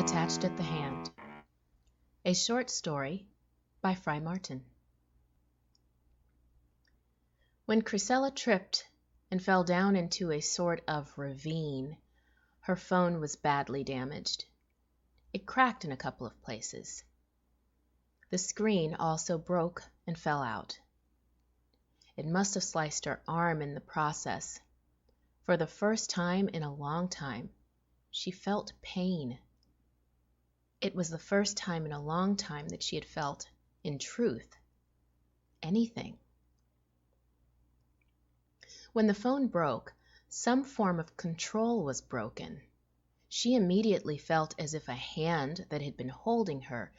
Attached at the Hand. A short story by Frye Martin. When Crysella tripped and fell down into a sort of ravine, her phone was badly damaged. It cracked in a couple of places. The screen also broke and fell out. It must have sliced her arm in the process. For the first time in a long time, she felt pain. It was the first time in a long time that she had felt, in truth, anything. When the phone broke, some form of control was broken. She immediately felt as if a hand that had been holding her,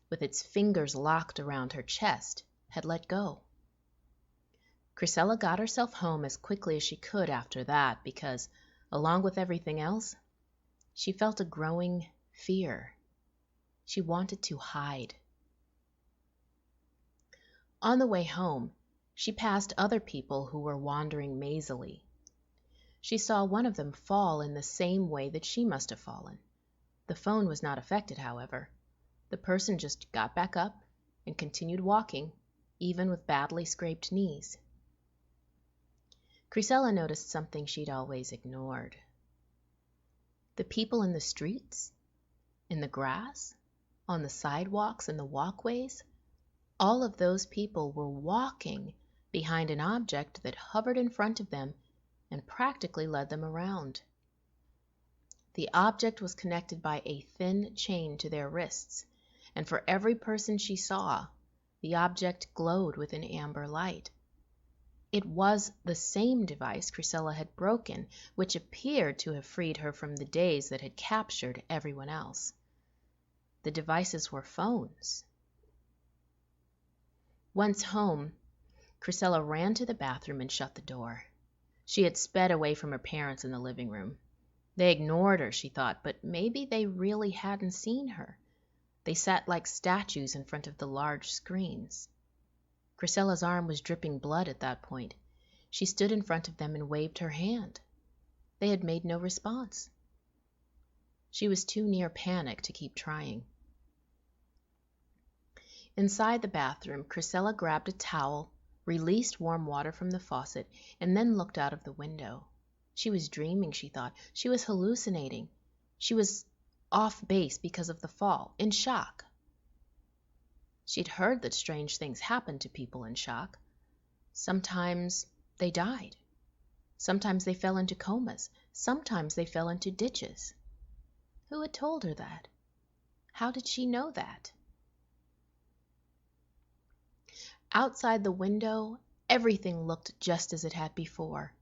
with its fingers locked around her chest, had let go. Crysella got herself home as quickly as she could after that because, along with everything else, she felt a growing fear. She wanted to hide. On the way home, she passed other people who were wandering mazily. She saw one of them fall in the same way that she must have fallen. The phone was not affected, however. The person just got back up and continued walking, even with badly scraped knees. Crysella noticed something she'd always ignored. The people in the streets, in the grass, on the sidewalks and the walkways, all of those people were walking behind an object that hovered in front of them and practically led them around. The object was connected by a thin chain to their wrists, and for every person she saw, the object glowed with an amber light. It was the same device Crysella had broken, which appeared to have freed her from the daze that had captured everyone else. The devices were phones. Once home, Crysella ran to the bathroom and shut the door. She had sped away from her parents in the living room. They ignored her, she thought, but maybe they really hadn't seen her. They sat like statues in front of the large screens. Crysella's arm was dripping blood at that point. She stood in front of them and waved her hand. They had made no response. She was too near panic to keep trying. Inside the bathroom, Crysella grabbed a towel, released warm water from the faucet, and then looked out of the window. She was dreaming, she thought. She was hallucinating. She was off base because of the fall, in shock. She'd heard that strange things happened to people in shock. Sometimes they died. Sometimes they fell into comas. Sometimes they fell into ditches. Who had told her that? How did she know that? Outside the window, everything looked just as it had before.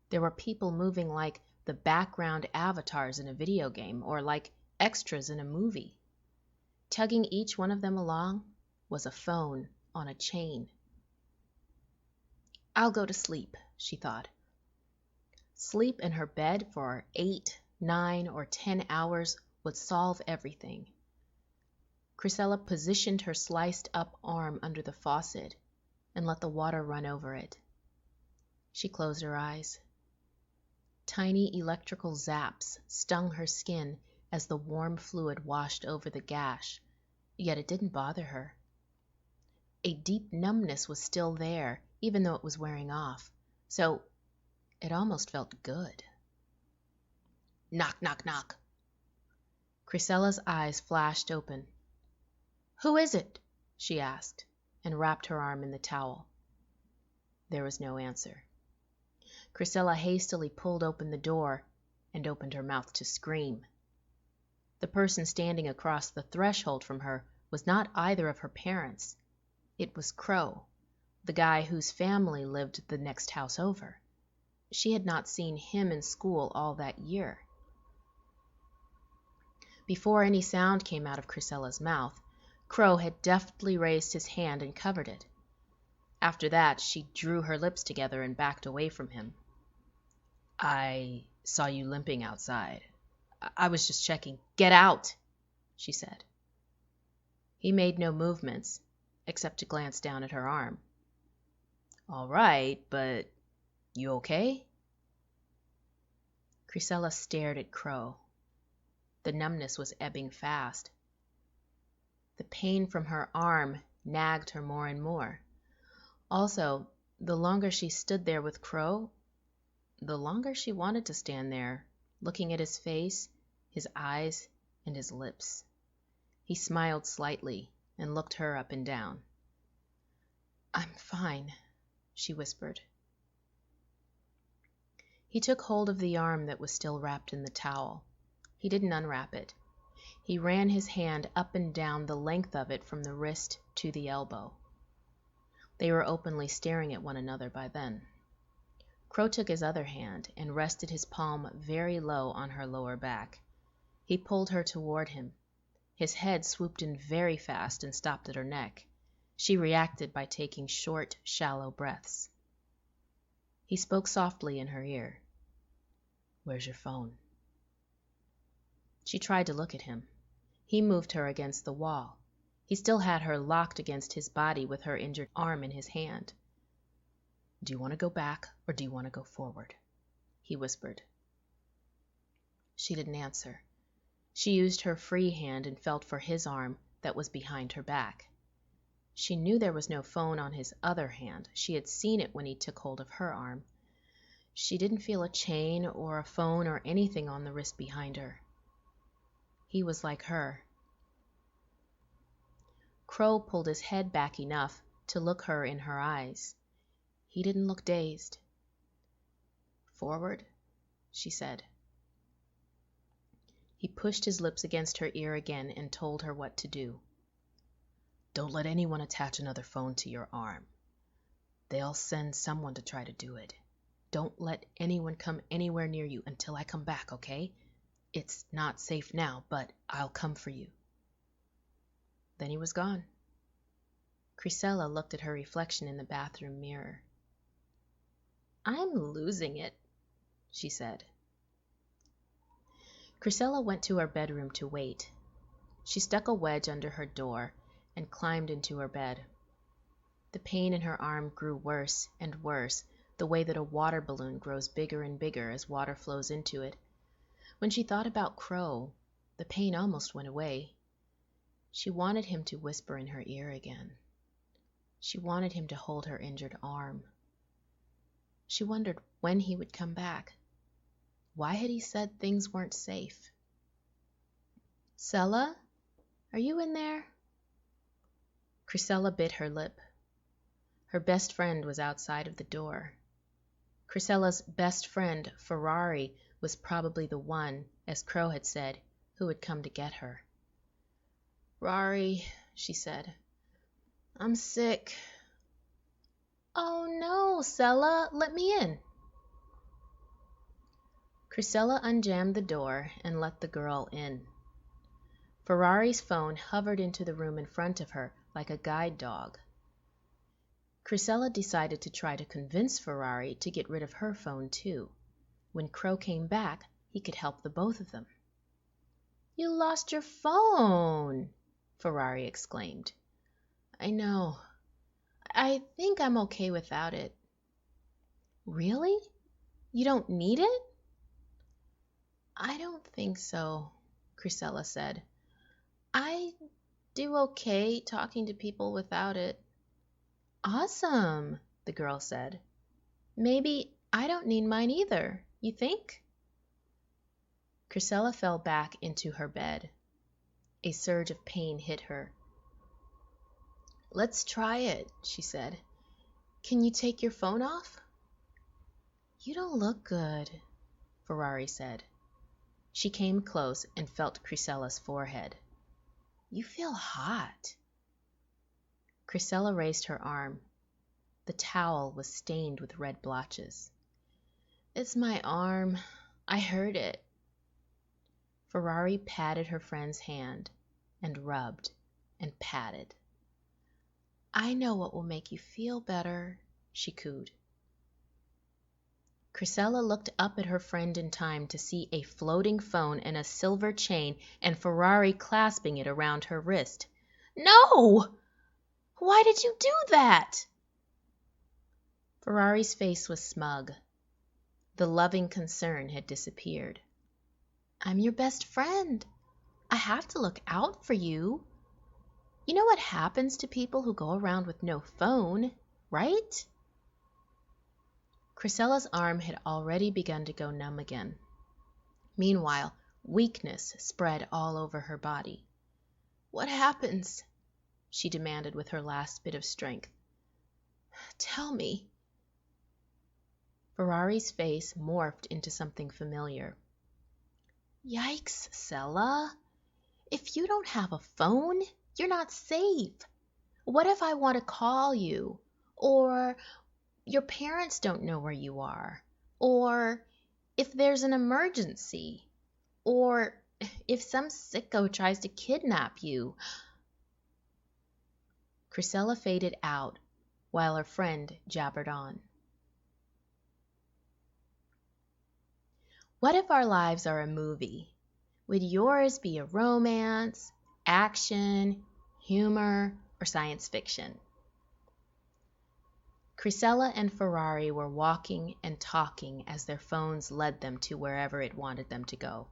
There were people moving like the background avatars in a video game or like extras in a movie. Tugging each one of them along was a phone on a chain. I'll go to sleep, she thought. Sleep in her bed for 8, 9, or 10 hours would solve everything. Crysella positioned her sliced-up arm under the faucet and let the water run over it. She closed her eyes. Tiny electrical zaps stung her skin as the warm fluid washed over the gash, yet it didn't bother her. A deep numbness was still there, even though it was wearing off, so it almost felt good. Knock, knock, knock. Crysella's eyes flashed open. Who is it? She asked, and wrapped her arm in the towel. There was no answer. Crysella hastily pulled open the door and opened her mouth to scream. The person standing across the threshold from her was not either of her parents. It was Crow, the guy whose family lived the next house over. She had not seen him in school all that year. Before any sound came out of Crysella's mouth, Crow had deftly raised his hand and covered it. After that, she drew her lips together and backed away from him. I saw you limping outside. I was just checking. Get out, she said. He made no movements, except to glance down at her arm. All right, but you okay? Crysella stared at Crow. The numbness was ebbing fast. The pain from her arm nagged her more and more. Also, the longer she stood there with Crow, the longer she wanted to stand there, looking at his face, his eyes, and his lips. He smiled slightly and looked her up and down. "I'm fine," she whispered. He took hold of the arm that was still wrapped in the towel. He didn't unwrap it. He ran his hand up and down the length of it from the wrist to the elbow. They were openly staring at one another by then. Crow took his other hand and rested his palm very low on her lower back. He pulled her toward him. His head swooped in very fast and stopped at her neck. She reacted by taking short, shallow breaths. He spoke softly in her ear. "Where's your phone?" She tried to look at him. He moved her against the wall. He still had her locked against his body with her injured arm in his hand. "Do you want to go back or do you want to go forward?" he whispered. She didn't answer. She used her free hand and felt for his arm that was behind her back. She knew there was no phone on his other hand. She had seen it when he took hold of her arm. She didn't feel a chain or a phone or anything on the wrist behind her. He was like her. Crow pulled his head back enough to look her in her eyes. He didn't look dazed. "Forward," she said. He pushed his lips against her ear again and told her what to do. "Don't let anyone attach another phone to your arm. They'll send someone to try to do it. Don't let anyone come anywhere near you until I come back, okay? It's not safe now, but I'll come for you." Then he was gone. Crysella looked at her reflection in the bathroom mirror. "I'm losing it," she said. Crysella went to her bedroom to wait. She stuck a wedge under her door and climbed into her bed. The pain in her arm grew worse and worse, the way that a water balloon grows bigger and bigger as water flows into it. When she thought about Crow, the pain almost went away. She wanted him to whisper in her ear again. She wanted him to hold her injured arm. She wondered when he would come back. Why had he said things weren't safe? "Sella, are you in there?" Crysella bit her lip. Her best friend was outside of the door. Crysella's best friend, Frye, was probably the one, as Crow had said, who had come to get her. "Frye," she said, "I'm sick." "Oh no, Sella, let me in." Crysella unjammed the door and let the girl in. Frye's phone hovered into the room in front of her like a guide dog. Crysella decided to try to convince Frye to get rid of her phone too. When Crow came back, he could help the both of them. "You lost your phone!" Frye exclaimed. "I know. I think I'm okay without it." "Really? You don't need it?" "I don't think so," Crysella said. "I do okay talking to people without it." "Awesome," the girl said. "Maybe I don't need mine either. You think?" Crysella fell back into her bed. A surge of pain hit her. "Let's try it," she said. "Can you take your phone off?" "You don't look good," Frye said. She came close and felt Crysella's forehead. "You feel hot." Crysella raised her arm. The towel was stained with red blotches. "It's my arm. I hurt it." Frye patted her friend's hand and rubbed and patted. "I know what will make you feel better," she cooed. Crysella looked up at her friend in time to see a floating phone and a silver chain and Frye clasping it around her wrist. "No! Why did you do that?" Frye's face was smug. The loving concern had disappeared. "I'm your best friend," I have to look out for you. You know what happens to people who go around with no phone, right? Crysella's arm had already begun to go numb again. Meanwhile, weakness spread all over her body. What happens? She demanded with her last bit of strength. Tell me. Ferrari's face morphed into something familiar. Yikes, Sella. If you don't have a phone, you're not safe. What if I want to call you? Or your parents don't know where you are? Or if there's an emergency? Or if some sicko tries to kidnap you? Crysella faded out while her friend jabbered on. What if our lives are a movie? Would yours be a romance, action, humor, or science fiction? Crysella and Ferrari were walking and talking as their phones led them to wherever it wanted them to go.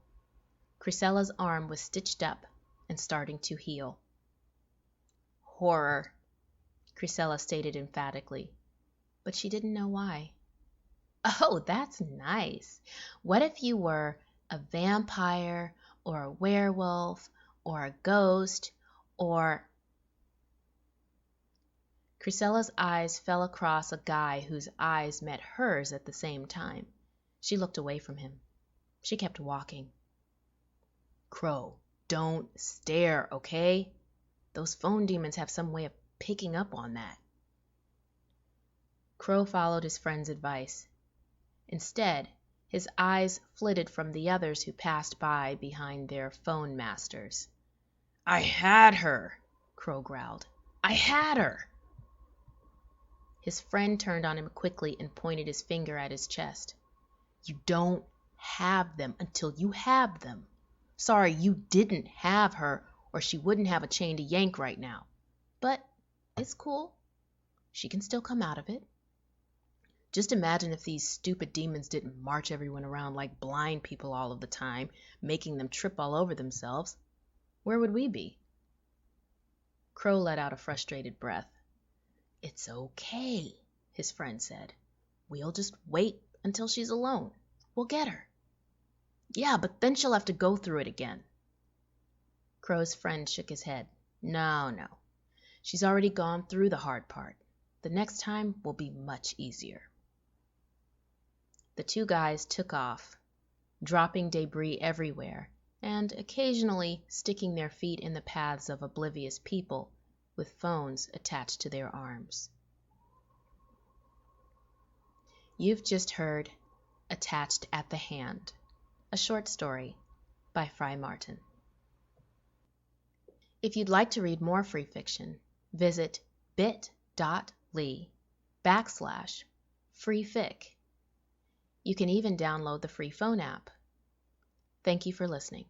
Crysella's arm was stitched up and starting to heal. Horror, Crysella stated emphatically, but she didn't know why. Oh, that's nice. What if you were a vampire or a werewolf or a ghost or... Crysella's eyes fell across a guy whose eyes met hers at the same time. She looked away from him. She kept walking. Crow, don't stare, okay? Those phone demons have some way of picking up on that. Crow followed his friend's advice. Instead, his eyes flitted from the others who passed by behind their phone masters. I had her, Crow growled. I had her. His friend turned on him quickly and pointed his finger at his chest. You don't have them until you have them. Sorry you didn't have her, or she wouldn't have a chain to yank right now. But it's cool. She can still come out of it. Just imagine if these stupid demons didn't march everyone around like blind people all of the time, making them trip all over themselves. Where would we be? Crow let out a frustrated breath. It's okay, his friend said. We'll just wait until she's alone. We'll get her. Yeah, but then she'll have to go through it again. Crow's friend shook his head. No. She's already gone through the hard part. The next time will be much easier. The two guys took off, dropping debris everywhere and occasionally sticking their feet in the paths of oblivious people with phones attached to their arms. You've just heard Attached at the Hand, a short story by Frye Martin. If you'd like to read more free fiction, visit bit.ly/freefic. You can even download the free phone app. Thank you for listening.